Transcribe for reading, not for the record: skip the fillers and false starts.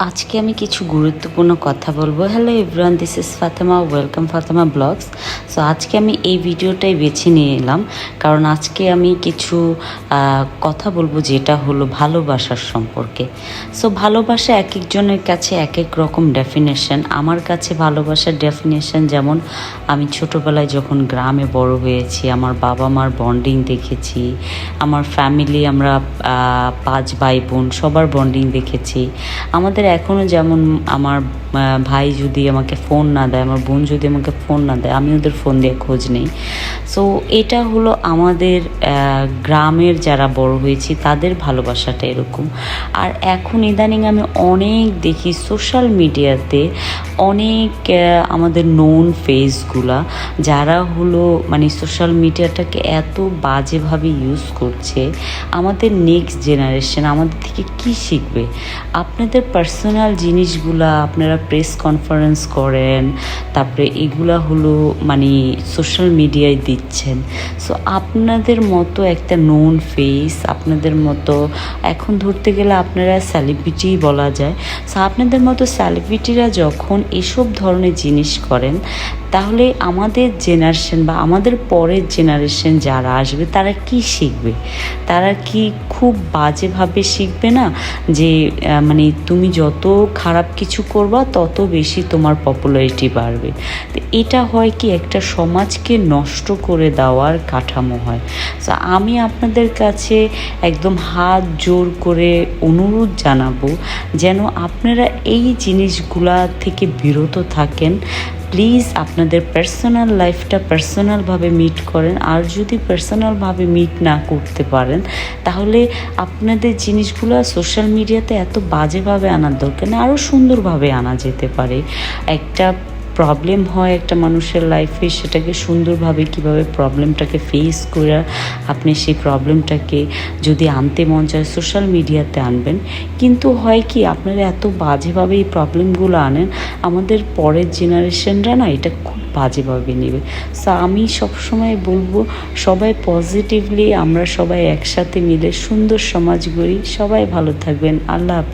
আজকে আমি কিছু গুরুত্বপূর্ণ কথা বলবো। Hello everyone, this is Fatema, welcome Fatema blogs. So আজকে আমি এই ভিডিওটাই বেছে নিয়ে এলাম কারণ আজকে আমি কিছু কথা বলবো যেটা হলো ভালোবাসার সম্পর্কে। সো ভালোবাসা এক একজনের কাছে এক এক রকম ডেফিনেশন। আমার কাছে ভালোবাসার ডেফিনেশন যেমন আমি ছোটোবেলায় যখন গ্রামে বড় হয়েছি, আমার বাবা মার বন্ডিং দেখেছি, আমার ফ্যামিলি, আমরা 5 ভাই বোন, সবার বন্ডিং দেখেছি। আমাদের এখনও যেমন আমার ভাই যদি আমাকে ফোন না দেয়, আমার বোন যদি আমাকে ফোন না দেয়, আমি ওদের ফোন দিয়ে খোঁজ নেই। সো এটা হলো আমাদের গ্রামের যারা বড় হয়েছি তাদের ভালোবাসাটা এরকম। আর এখন ইদানিং আমি অনেক দেখি সোশ্যাল মিডিয়াতে অনেক আমাদের নোন ফেসগুলা যারা হলো মানে সোশ্যাল মিডিয়াটাকে এত বাজেভাবে ইউজ করছে। আমাদের নেক্সট জেনারেশন আমাদের থেকে কি শিখবে? আপনাদের পার্সোনাল জিনিসগুলা আপনারা প্রেস কনফারেন্স করেন, তারপরে এগুলা হলো মানে সোশ্যাল মিডিয়ায় দিচ্ছেন। সো আপনাদের মতো একটা নোন ফেস, আপনাদের মতো এখন ধরতে গেলে আপনারা সেলিব্রিটি বলা যায়। সো আপনাদের মতো সেলিব্রিটিরা যখন এসব ধরনের জিনিস করেন, তাহলে আমাদের জেনারেশন বা আমাদের পরের জেনারেশন যারা আসবে তারা কি শিখবে? তারা কি খুব বাজেভাবে শিখবে না যে মানে তুমি যত খারাপ কিছু করবা তত বেশি তোমার পপুলারিটি বাড়বে? তো এটা হয় কি একটা সমাজকে নষ্ট করে দেওয়ার কাঠামো হয়। সো আমি আপনাদের কাছে একদম হাত জোর করে অনুরোধ জানাবো যেন আপনারা এই জিনিসগুলা থেকে বিরত থাকেন। প্লিজ আপনাদের পার্সোনাল লাইফটা পার্সোনালভাবে মিট করেন। আর যদি পার্সোনালভাবে মিট না করতে পারেন তাহলে আপনাদের জিনিসগুলো সোশ্যাল মিডিয়াতে এত বাজেভাবে আনার দরকার না, আরও সুন্দরভাবে আনা যেতে পারে। একটা প্রবলেম হয় একটা মানুষের লাইফে, সেটাকে সুন্দরভাবে কিভাবে প্রবলেমটাকে ফেস করে আপনি সেই প্রবলেমটাকে যদি আনতে মন চায় সোশ্যাল মিডিয়াতে আনবেন। কিন্তু হয় কি আপনারা এত বাজেভাবে এই প্রবলেমগুলো আনেন, আমাদের পরের জেনারেশনরা না এটা খুব বাজেভাবে নেবে। সো আমি সবসময় বলবো সবাই পজিটিভলি আমরা সবাই একসাথে মিলে সুন্দর সমাজ গড়ি। সবাই ভালো থাকবেন। আল্লাহ হাফেজ।